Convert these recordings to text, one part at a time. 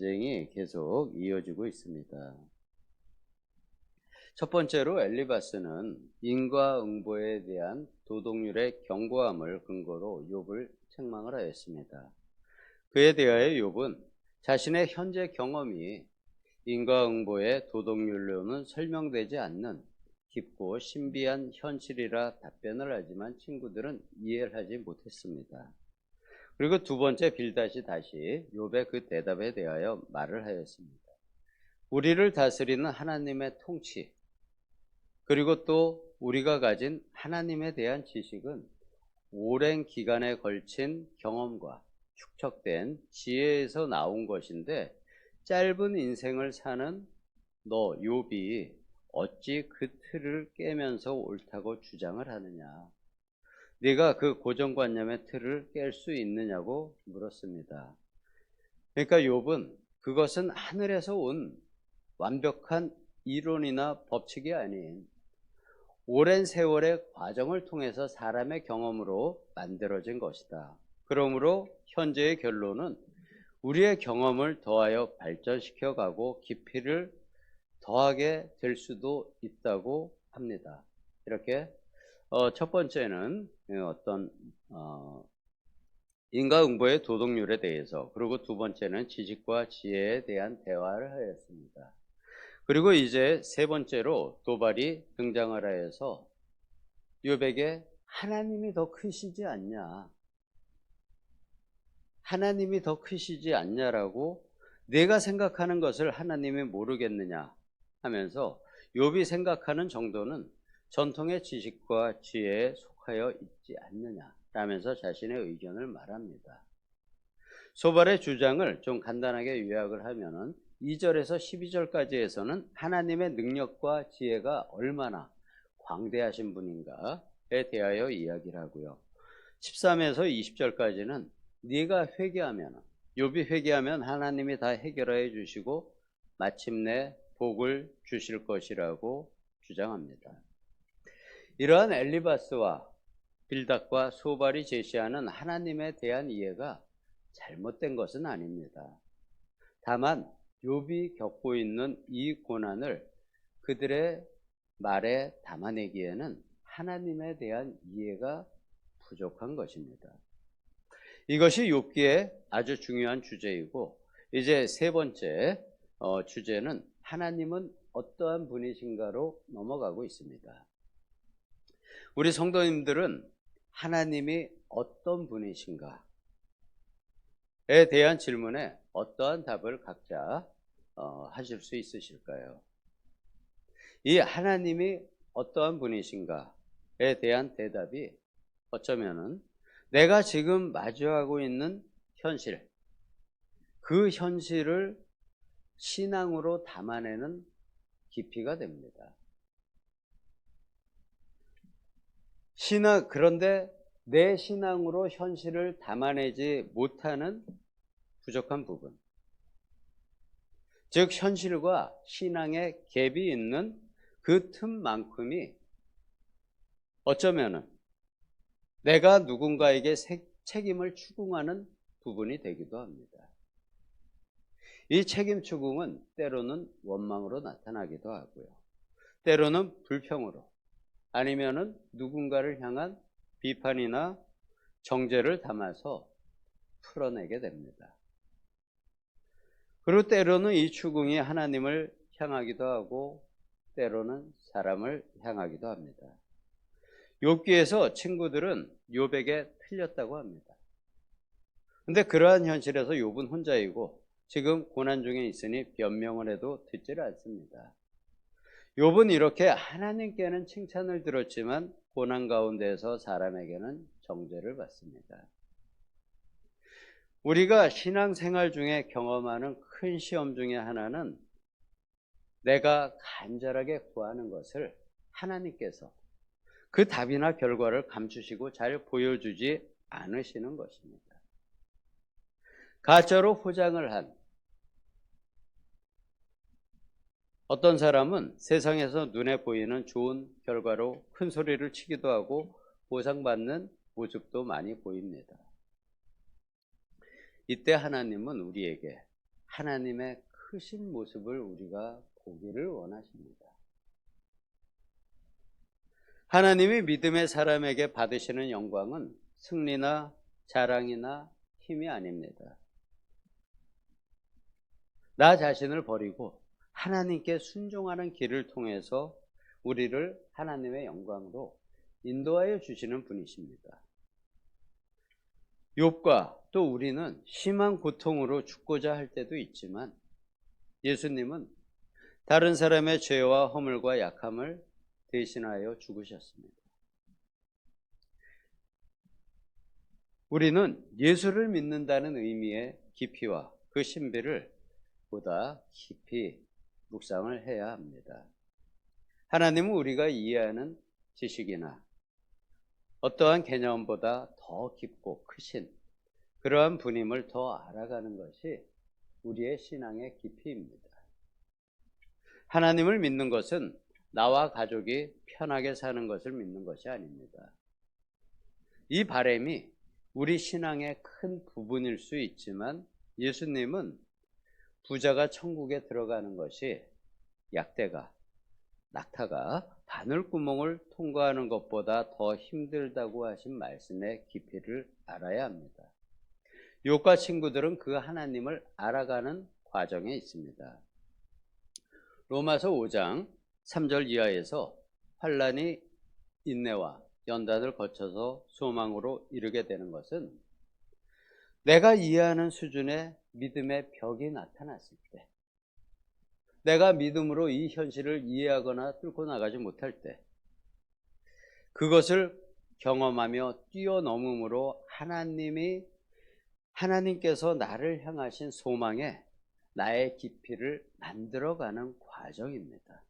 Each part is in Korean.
전쟁이 계속 이어지고 있습니다. 첫 번째로 엘리바스는 인과응보에 대한 도덕률의 견고함을 근거로 욥을 책망을 하였습니다. 그에 대하여 욥은 자신의 현재 경험이 인과응보의 도덕률로는 설명되지 않는 깊고 신비한 현실이라 답변을 하지만 친구들은 이해를 하지 못했습니다. 그리고 두 번째 빌닷이 다시 욥의 그 대답에 대하여 말을 하였습니다. 우리를 다스리는 하나님의 통치, 그리고 또 우리가 가진 하나님에 대한 지식은 오랜 기간에 걸친 경험과 축적된 지혜에서 나온 것인데 짧은 인생을 사는 너 욥이 어찌 그 틀을 깨면서 옳다고 주장을 하느냐. 네가 그 고정관념의 틀을 깰 수 있느냐고 물었습니다. 그러니까 욥은 그것은 하늘에서 온 완벽한 이론이나 법칙이 아닌 오랜 세월의 과정을 통해서 사람의 경험으로 만들어진 것이다. 그러므로 현재의 결론은 우리의 경험을 더하여 발전시켜가고 깊이를 더하게 될 수도 있다고 합니다. 이렇게 첫 번째는 어떤 인과응보의 도덕률에 대해서, 그리고 두 번째는 지식과 지혜에 대한 대화를 하였습니다. 그리고 이제 세 번째로 도발이 등장을 하여서 욥에게 하나님이 더 크시지 않냐, 하나님이 더 크시지 않냐라고, 내가 생각하는 것을 하나님이 모르겠느냐 하면서 욥이 생각하는 정도는 전통의 지식과 지혜에 속하여 있지 않느냐 라면서 자신의 의견을 말합니다. 소발의 주장을 좀 간단하게 요약을 하면은 2절에서 12절까지에서는 하나님의 능력과 지혜가 얼마나 광대하신 분인가에 대하여 이야기를 하고요. 13에서 20절까지는 네가 회개하면, 욥이 회개하면 하나님이 다 해결해 주시고 마침내 복을 주실 것이라고 주장합니다. 이러한 엘리바스와 빌닷과 소발이 제시하는 하나님에 대한 이해가 잘못된 것은 아닙니다. 다만 욥이 겪고 있는 이 고난을 그들의 말에 담아내기에는 하나님에 대한 이해가 부족한 것입니다. 이것이 욥기의 아주 중요한 주제이고, 이제 세 번째 주제는 하나님은 어떠한 분이신가로 넘어가고 있습니다. 우리 성도님들은 하나님이 어떤 분이신가에 대한 질문에 어떠한 답을 각자 하실 수 있으실까요? 이 하나님이 어떠한 분이신가에 대한 대답이 어쩌면은 내가 지금 마주하고 있는 현실, 그 현실을 신앙으로 담아내는 깊이가 됩니다. 그런데 내 신앙으로 현실을 담아내지 못하는 부족한 부분, 즉 현실과 신앙의 갭이 있는 그 틈만큼이 어쩌면은 내가 누군가에게 책임을 추궁하는 부분이 되기도 합니다. 이 책임 추궁은 때로는 원망으로 나타나기도 하고요. 때로는 불평으로, 아니면은 누군가를 향한 비판이나 정죄를 담아서 풀어내게 됩니다. 그리고 때로는 이 추궁이 하나님을 향하기도 하고 때로는 사람을 향하기도 합니다. 욥기에서 친구들은 욥에게 틀렸다고 합니다. 근데 그러한 현실에서 욥은 혼자이고 지금 고난 중에 있으니 변명을 해도 듣지를 않습니다. 욥은 이렇게 하나님께는 칭찬을 들었지만 고난 가운데서 사람에게는 정죄를 받습니다. 우리가 신앙생활 중에 경험하는 큰 시험 중에 하나는 내가 간절하게 구하는 것을 하나님께서 그 답이나 결과를 감추시고 잘 보여주지 않으시는 것입니다. 가짜로 포장을 한 어떤 사람은 세상에서 눈에 보이는 좋은 결과로 큰 소리를 치기도 하고 보상받는 모습도 많이 보입니다. 이때 하나님은 우리에게 하나님의 크신 모습을 우리가 보기를 원하십니다. 하나님이 믿음의 사람에게 받으시는 영광은 승리나 자랑이나 힘이 아닙니다. 나 자신을 버리고 하나님께 순종하는 길을 통해서 우리를 하나님의 영광으로 인도하여 주시는 분이십니다. 욥과 또 우리는 심한 고통으로 죽고자 할 때도 있지만 예수님은 다른 사람의 죄와 허물과 약함을 대신하여 죽으셨습니다. 우리는 예수를 믿는다는 의미의 깊이와 그 신비를 보다 깊이 묵상을 해야 합니다. 하나님은 우리가 이해하는 지식이나 어떠한 개념보다 더 깊고 크신 그러한 분임을 더 알아가는 것이 우리의 신앙의 깊이입니다. 하나님을 믿는 것은 나와 가족이 편하게 사는 것을 믿는 것이 아닙니다. 이 바람이 우리 신앙의 큰 부분일 수 있지만 예수님은 부자가 천국에 들어가는 것이 약대가, 낙타가 바늘구멍을 통과하는 것보다 더 힘들다고 하신 말씀의 깊이를 알아야 합니다. 욥과 친구들은 그 하나님을 알아가는 과정에 있습니다. 로마서 5장 3절 이하에서 환난이 인내와 연단을 거쳐서 소망으로 이르게 되는 것은 내가 이해하는 수준의 믿음의 벽이 나타났을 때, 내가 믿음으로 이 현실을 이해하거나 뚫고 나가지 못할 때, 그것을 경험하며 뛰어넘음으로 하나님께서 나를 향하신 소망에 나의 깊이를 만들어가는 과정입니다.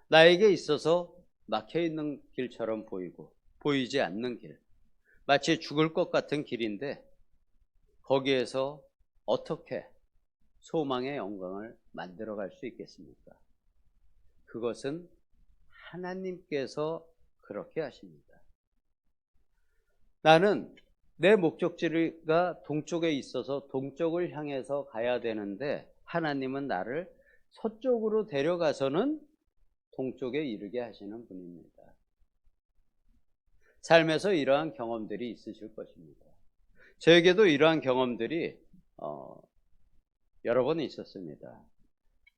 나에게 있어서 막혀있는 길처럼 보이고 보이지 않는 길, 마치 죽을 것 같은 길인데 거기에서 어떻게 소망의 영광을 만들어갈 수 있겠습니까? 그것은 하나님께서 그렇게 하십니다. 나는 내 목적지가 동쪽에 있어서 동쪽을 향해서 가야 되는데 하나님은 나를 서쪽으로 데려가서는 동쪽에 이르게 하시는 분입니다. 삶에서 이러한 경험들이 있으실 것입니다. 저에게도 이러한 경험들이 여러 번 있었습니다.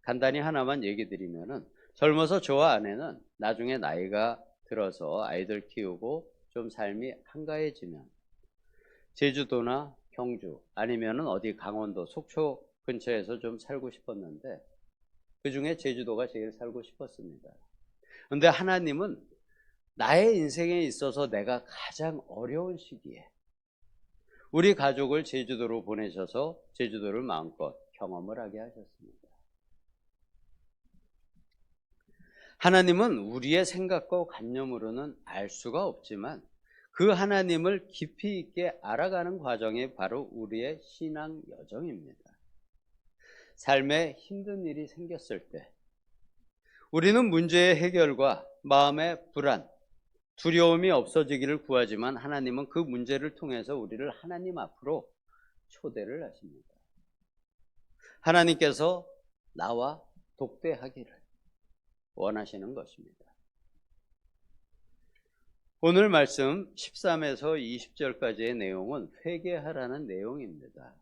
간단히 하나만 얘기 드리면은 젊어서 저와 아내는 나중에 나이가 들어서 아이들 키우고 좀 삶이 한가해지면 제주도나 경주 아니면은 어디 강원도 속초 근처에서 좀 살고 싶었는데 그 중에 제주도가 제일 살고 싶었습니다. 그런데 하나님은 나의 인생에 있어서 내가 가장 어려운 시기에 우리 가족을 제주도로 보내셔서 제주도를 마음껏 경험을 하게 하셨습니다. 하나님은 우리의 생각과 관념으로는 알 수가 없지만 그 하나님을 깊이 있게 알아가는 과정이 바로 우리의 신앙 여정입니다. 삶에 힘든 일이 생겼을 때 우리는 문제의 해결과 마음의 불안, 두려움이 없어지기를 구하지만 하나님은 그 문제를 통해서 우리를 하나님 앞으로 초대를 하십니다. 하나님께서 나와 독대하기를 원하시는 것입니다. 오늘 말씀 13에서 20절까지의 내용은 회개하라는 내용입니다.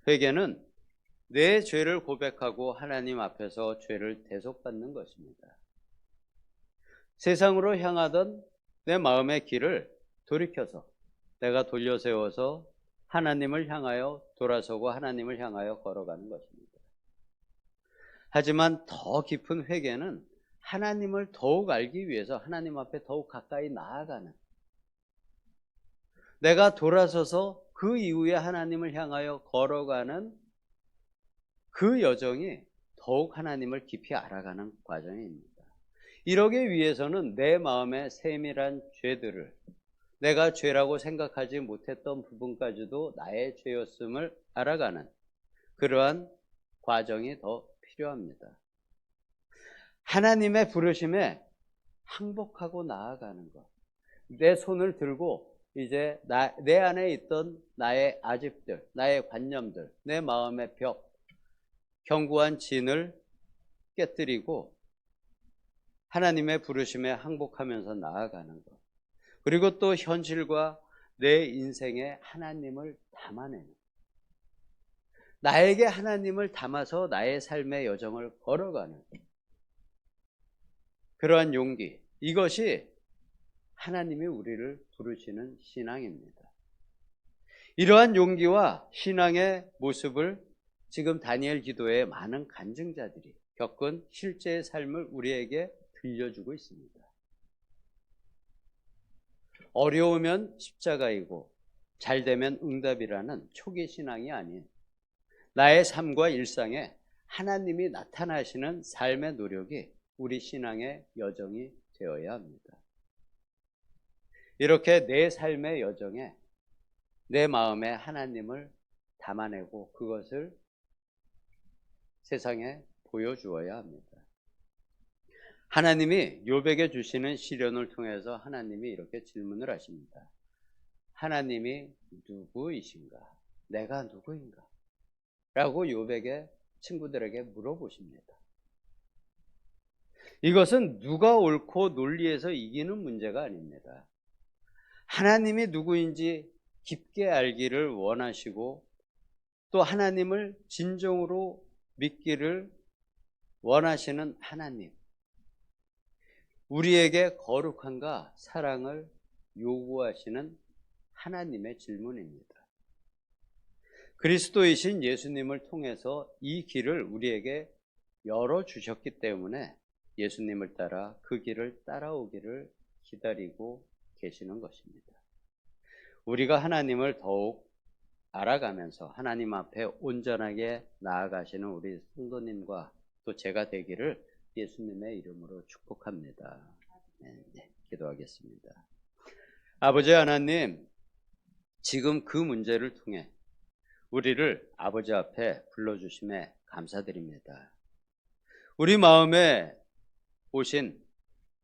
회개는 내 죄를 고백하고 하나님 앞에서 죄를 대속받는 것입니다. 세상으로 향하던 내 마음의 길을 돌이켜서 내가 돌려세워서 하나님을 향하여 돌아서고 하나님을 향하여 걸어가는 것입니다. 하지만 더 깊은 회개는 하나님을 더욱 알기 위해서 하나님 앞에 더욱 가까이 나아가는, 내가 돌아서서 그 이후에 하나님을 향하여 걸어가는 그 여정이 더욱 하나님을 깊이 알아가는 과정입니다. 이러기 위해서는 내 마음의 세밀한 죄들을, 내가 죄라고 생각하지 못했던 부분까지도 나의 죄였음을 알아가는 그러한 과정이 더 필요합니다. 하나님의 부르심에 항복하고 나아가는 것, 내 손을 들고 이제 내 안에 있던 나의 아집들, 나의 관념들, 내 마음의 벽, 견고한 진을 깨뜨리고 하나님의 부르심에 항복하면서 나아가는 것. 그리고 또 현실과 내 인생에 하나님을 담아내는, 나에게 하나님을 담아서 나의 삶의 여정을 걸어가는 그러한 용기, 이것이 하나님이 우리를 부르시는 신앙입니다. 이러한 용기와 신앙의 모습을 지금 다니엘 기도의 많은 간증자들이 겪은 실제의 삶을 우리에게 들려주고 있습니다. 어려우면 십자가이고 잘되면 응답이라는 초기 신앙이 아닌 나의 삶과 일상에 하나님이 나타나시는 삶의 노력이 우리 신앙의 여정이 되어야 합니다. 이렇게 내 삶의 여정에 내 마음에 하나님을 담아내고 그것을 세상에 보여주어야 합니다. 하나님이 욥에게 주시는 시련을 통해서 하나님이 이렇게 질문을 하십니다. 하나님이 누구이신가? 내가 누구인가? 라고 욥에게 친구들에게 물어보십니다. 이것은 누가 옳고 논리에서 이기는 문제가 아닙니다. 하나님이 누구인지 깊게 알기를 원하시고 또 하나님을 진정으로 믿기를 원하시는 하나님, 우리에게 거룩함과 사랑을 요구하시는 하나님의 질문입니다. 그리스도이신 예수님을 통해서 이 길을 우리에게 열어주셨기 때문에 예수님을 따라 그 길을 따라오기를 기다리고 계시는 것입니다. 우리가 하나님을 더욱 알아가면서 하나님 앞에 온전하게 나아가시는 우리 성도님과 또 제가 되기를 예수님의 이름으로 축복합니다. 네, 기도하겠습니다. 아버지 하나님, 지금 그 문제를 통해 우리를 아버지 앞에 불러주심에 감사드립니다. 우리 마음에 오신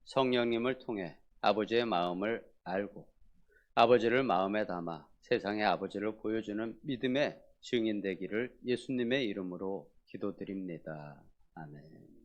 성령님을 통해 아버지의 마음을 알고 아버지를 마음에 담아 세상에 아버지를 보여주는 믿음의 증인 되기를 예수님의 이름으로 기도드립니다. 아멘.